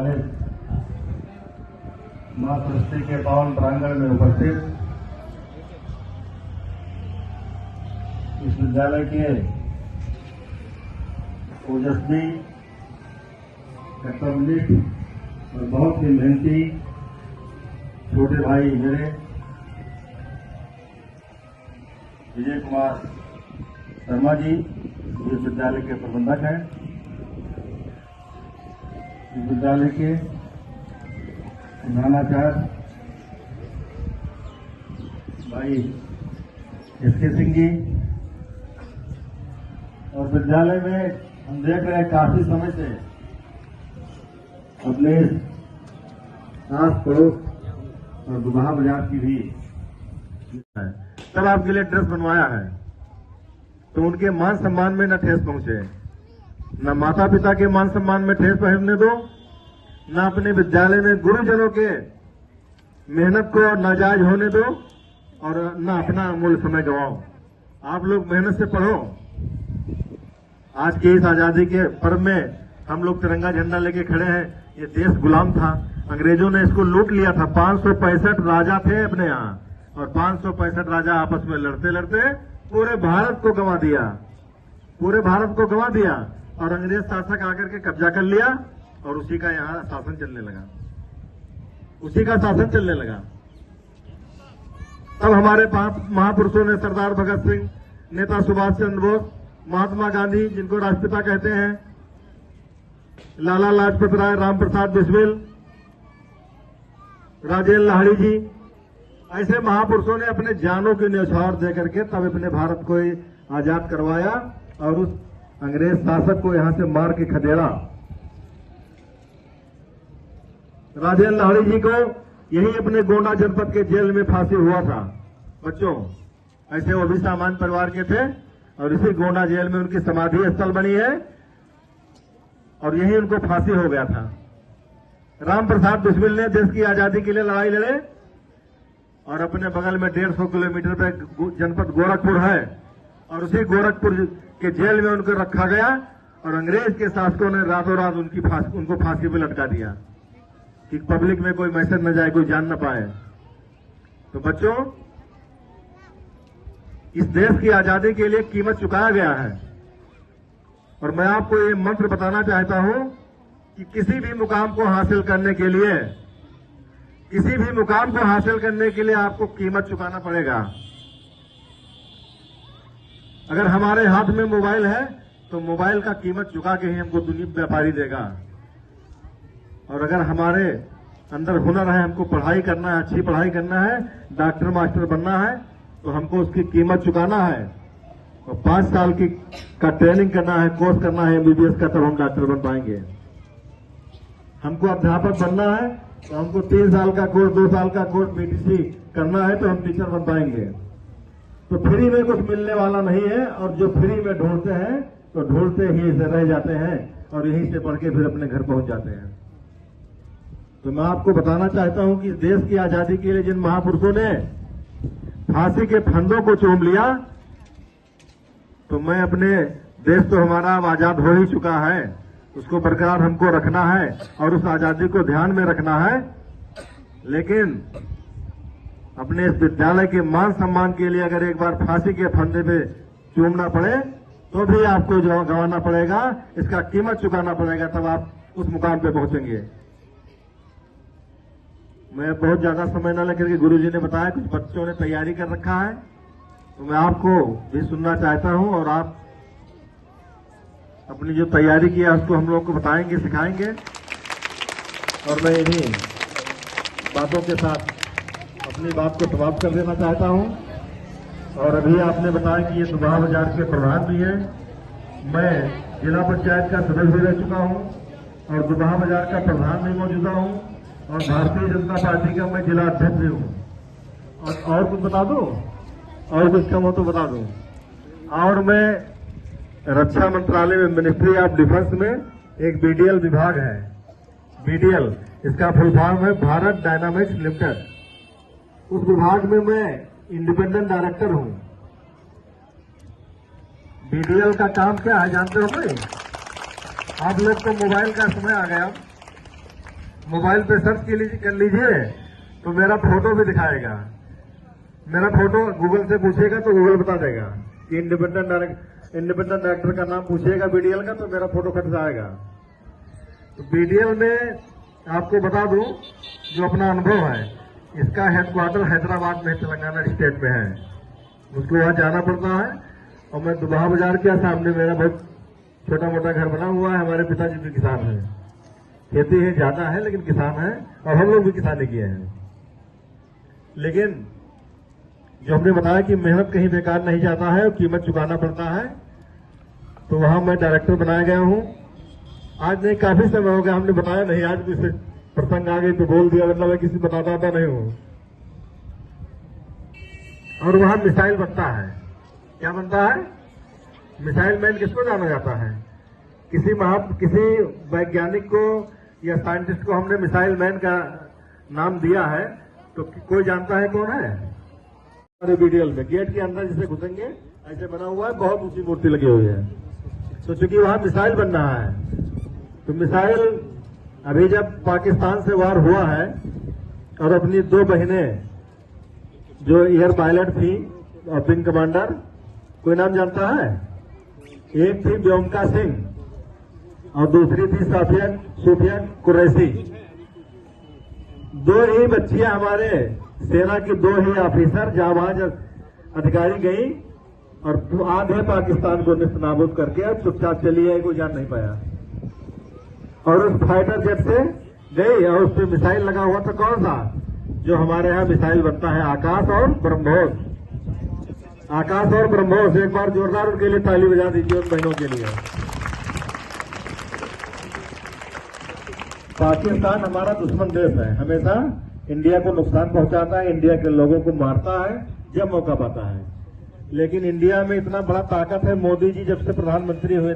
College मां सृष्टि के पावन प्रांगण में उपस्थित इस विद्यालय के ओजस्वी, कर्तव्यनिष्ठ और बहुत ही मेहनती छोटे भाई मेरे विजय कुमार शर्मा जी, इस विद्यालय के प्रबंधक हैं, इस विद्यालय के प्रधानाचार्य भाई एसके सिंह जी, और विद्यालय में हम देख रहे हैं काफी समय से अपने आस पड़ोस और दुबहा बाजार की भी तब आपके लिए ड्रेस बनवाया है, तो उनके मान सम्मान में न ठेस पहुंचे, न माता पिता के मान सम्मान में ठेस पहुंचने दो, न अपने विद्यालय में गुरुजनों के मेहनत को नाजायज होने दो, और न अपना अमूल्य समय गंवाओ। आप लोग मेहनत से पढ़ो। आज के इस आजादी के पर्व में हम लोग तिरंगा झंडा लेके खड़े हैं। ये देश गुलाम था, अंग्रेजों ने इसको लूट लिया था। 565 राजा थे अपने यहाँ, और 565 राजा आपस में लड़ते लड़ते पूरे भारत को गंवा दिया, पूरे भारत को गंवा दिया, और अंग्रेज शासक आकर के कब्जा कर लिया, और उसी का यहाँ शासन चलने लगा, उसी का शासन चलने लगा। तब हमारे महापुरुषों ने सरदार भगत सिंह, नेता सुभाष चंद्र बोस, महात्मा गांधी जिनको राष्ट्रपिता कहते हैं, लाला लाजपत राय, राम प्रसाद बिस्मिल, राजेंद्र लाहिड़ी जी, ऐसे महापुरुषों ने अपने जानों की न्यौछावर देकर के तब अपने भारत को आजाद करवाया, और उस अंग्रेज शासक को यहां से मार के खदेड़ा। राजेंद्र लाहिड़ी जी को यही अपने गोंडा जनपद के जेल में फांसी हुआ था। बच्चों, ऐसे वो भी सामान्य परिवार के थे, और इसी गोंडा जेल में उनकी समाधि स्थल बनी है, और यही उनको फांसी हो गया था। राम प्रसाद बिस्मिल ने देश की आजादी के लिए लड़ाई लड़े, और अपने बगल में 150 किलोमीटर पे जनपद गोरखपुर है, और उसी गोरखपुर के जेल में उनको रखा गया, और अंग्रेज के शासकों ने रातों रात उनको फांसी पे लटका दिया कि पब्लिक में कोई मैसेज न जाए, कोई जान न पाए। तो बच्चों, इस देश की आजादी के लिए कीमत चुकाया गया है, और मैं आपको ये मंत्र बताना चाहता हूं कि किसी भी मुकाम को हासिल करने के लिए, किसी भी मुकाम को हासिल करने के लिए आपको कीमत चुकाना पड़ेगा। अगर हमारे हाथ में मोबाइल है तो मोबाइल का कीमत चुका के ही हमको दुनिया व्यापारी देगा, और अगर हमारे अंदर हुनर है, हमको पढ़ाई करना है, अच्छी पढ़ाई करना है, डॉक्टर मास्टर बनना है, तो हमको उसकी कीमत चुकाना है, और 5 साल का ट्रेनिंग करना है, कोर्स करना है एमबीबीएस का, तब हम डॉक्टर बन पाएंगे। हमको अध्यापक बनना है तो हमको 3 साल का कोर्स, 2 साल का कोर्स बीटीसी करना है, तो हम टीचर बन पाएंगे। तो फ्री में कुछ मिलने वाला नहीं है, और जो फ्री में ढूंढते हैं तो ढूंढते ही से रह जाते हैं, और यहीं से पढ़ के फिर अपने घर पहुंच जाते हैं। तो मैं आपको बताना चाहता हूं कि देश की आजादी के लिए जिन महापुरुषों ने फांसी के फंदों को चूम लिया, तो मैं अपने देश तो हमारा अब आजाद हो ही चुका है, उसको बरकरार हमको रखना है, और उस आजादी को ध्यान में रखना है। लेकिन अपने इस विद्यालय के मान सम्मान के लिए अगर एक बार फांसी के फंदे पे चूमना पड़े तो भी आपको जो गंवाना पड़ेगा, इसका कीमत चुकाना पड़ेगा, तब आप उस मुकाम पे पहुंचेंगे। मैं बहुत ज्यादा समय न लेकर के गुरुजी ने बताया कुछ बच्चों ने तैयारी कर रखा है, तो मैं आपको भी सुनना चाहता हूं, और आप अपनी जो तैयारी किया उसको हम लोग को बताएंगे, सिखाएंगे। और मैं इन्हीं बातों के साथ अपनी बात को समाप्त कर देना चाहता हूं। और अभी आपने बताया कि ये दुबहा बाजार के प्रधान भी हैं, मैं जिला पंचायत का सदस्य भी रह चुका हूं, और दुबहा बाजार का प्रधान भी मौजूदा हूं, और भारतीय जनता पार्टी का मैं जिला अध्यक्ष भी हूं। और कुछ बता दूं, और कुछ कम हो तो बता दूं। और मैं रक्षा मंत्रालय में, मिनिस्ट्री ऑफ डिफेंस में एक बीडीएल विभाग है, बीडीएल इसका फुल फॉर्म है भारत डायनामिक्स लिमिटेड। उस विभाग में मैं इंडिपेंडेंट डायरेक्टर हूं। बीडीएल का काम क्या है जानते हो भाई? आप लोग को मोबाइल का समय आ गया, मोबाइल पे सर्च कर लीजिए तो मेरा फोटो भी दिखाएगा। मेरा फोटो गूगल से पूछेगा तो गूगल बता देगा कि इंडिपेंडेंट डायरेक्टर का नाम पूछिएगा बीडीएल का तो मेरा फोटो खट जाएगा। तो बीडीएल में आपको बता दूं जो अपना अनुभव है, इसका हेडक्वार्टर हैदराबाद में, तेलंगाना स्टेट में है। मुझको वहां जाना पड़ता है और मैं दुबहा बाजार के सामने मेरा बहुत छोटा मोटा घर बना हुआ है। हमारे पिताजी भी किसान हैं, खेती है ज्यादा है लेकिन किसान है, और हम लोग भी किसानी किए हैं। लेकिन जो हमने बताया कि मेहनत कहीं बेकार नहीं जाता है और कीमत चुकाना पड़ता है, तो वहां मैं डायरेक्टर बनाया गया हूं। आज नहीं, काफी समय हो गया, हमने बताया नहीं, आज भी इसे प्रसंग आ गई तो बोल दिया, मतलब मैं किसी बताता नहीं हूं। और वहां मिसाइल बनता है। क्या बनता है? मिसाइल मैन किसको जाना जाता है? किसी वैज्ञानिक को या साइंटिस्ट को हमने मिसाइल मैन का नाम दिया है, तो कोई जानता है कौन है? हमारे बीडीएल में गेट के अंदर जिसे घुसेंगे ऐसे बना हुआ है, बहुत ऊंची मूर्ति लगी हुई है। तो चूंकि वहां मिसाइल बन रहा है, तो मिसाइल अभी जब पाकिस्तान से वार हुआ है और अपनी 2 बहनें जो एयर पायलट थी और विंग कमांडर, कोई नाम जानता है? एक थी व्योमिका सिंह और दूसरी थी सूफिया कुरैशी। 2 ही बच्चियां हमारे सेना की 2 ही ऑफिसर जाबाज अधिकारी गई और आधे पाकिस्तान को निस्त नाबूद करके और चुपचाप चली आई, कोई जान नहीं पाया। और उस फाइटर जेट से गई और उस पर मिसाइल लगा हुआ था, कौन सा? जो हमारे यहाँ मिसाइल बनता है, आकाश और ब्रह्मोस। आकाश और ब्रह्मोस, एक बार जोरदार उनके लिए ताली बजा दीजिए, उन बहनों के लिए। पाकिस्तान हमारा दुश्मन देश है, हमेशा इंडिया को नुकसान पहुंचाता है, इंडिया के लोगों को मारता है जब मौका पाता है। लेकिन इंडिया में इतना बड़ा ताकत है, मोदी जी जब से प्रधानमंत्री हुए